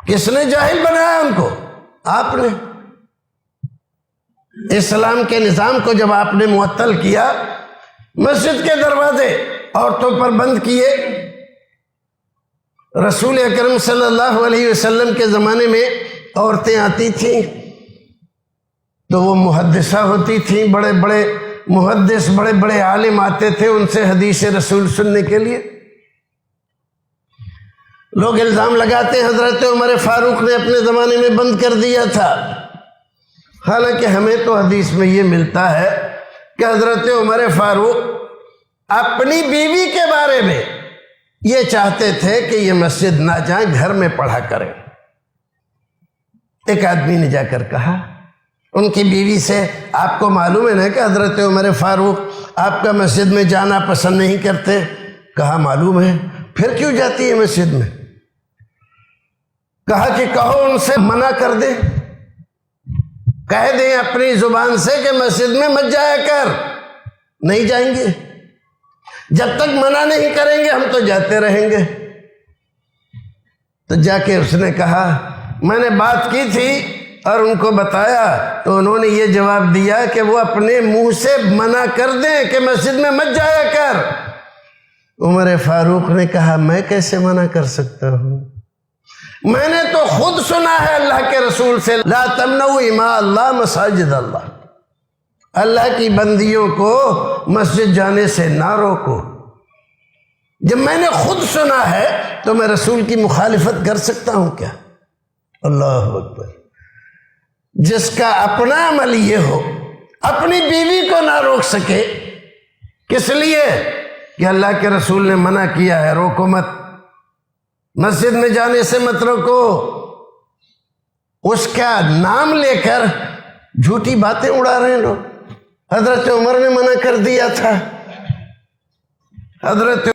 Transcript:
کس نے جاہل بنایا ان کو؟ آپ نے۔ اسلام کے نظام کو جب آپ نے معطل کیا، مسجد کے دروازے عورتوں پر بند کیے۔ رسول اکرم صلی اللہ علیہ وسلم کے زمانے میں عورتیں آتی تھیں تو وہ محدثہ ہوتی تھیں، بڑے بڑے محدث، بڑے بڑے عالم آتے تھے ان سے حدیث رسول سننے کے لیے۔ لوگ الزام لگاتے ہیں حضرت عمر فاروق نے اپنے زمانے میں بند کر دیا تھا، حالانکہ ہمیں تو حدیث میں یہ ملتا ہے کہ حضرت عمر فاروق اپنی بیوی کے بارے میں یہ چاہتے تھے کہ یہ مسجد نہ جائیں، گھر میں پڑھا کریں۔ ایک آدمی نے جا کر کہا ان کی بیوی سے، آپ کو معلوم ہے نا کہ حضرت عمر فاروق آپ کا مسجد میں جانا پسند نہیں کرتے؟ کہا معلوم ہے۔ پھر کیوں جاتی ہے مسجد میں؟ کہا کہ کہو ان سے منع کر دیں، کہہ دیں اپنی زبان سے کہ مسجد میں مت جایا کر۔ نہیں جائیں گے، جب تک منع نہیں کریں گے ہم تو جاتے رہیں گے۔ تو جا کے اس نے کہا میں نے بات کی تھی اور ان کو بتایا، تو انہوں نے یہ جواب دیا کہ وہ اپنے منہ سے منع کر دیں کہ مسجد میں مت جایا کر۔ عمر فاروق نے کہا میں کیسے منع کر سکتا ہوں؟ میں نے تو خود سنا ہے اللہ کے رسول سے، لا تمنعوا اماء اللہ مساجد اللہ، اللہ کی بندیوں کو مسجد جانے سے نہ روکو۔ جب میں نے خود سنا ہے تو میں رسول کی مخالفت کر سکتا ہوں کیا؟ اللہ اکبر۔ جس کا اپنا عمل یہ ہو، اپنی بیوی کو نہ روک سکے، کس لیے کہ اللہ کے رسول نے منع کیا ہے روکو مت، مسجد میں جانے سے مت روکو، اس کا نام لے کر جھوٹی باتیں اڑا رہے ہیں لوگ۔ حضرت عمر نے منع کر دیا تھا، حضرت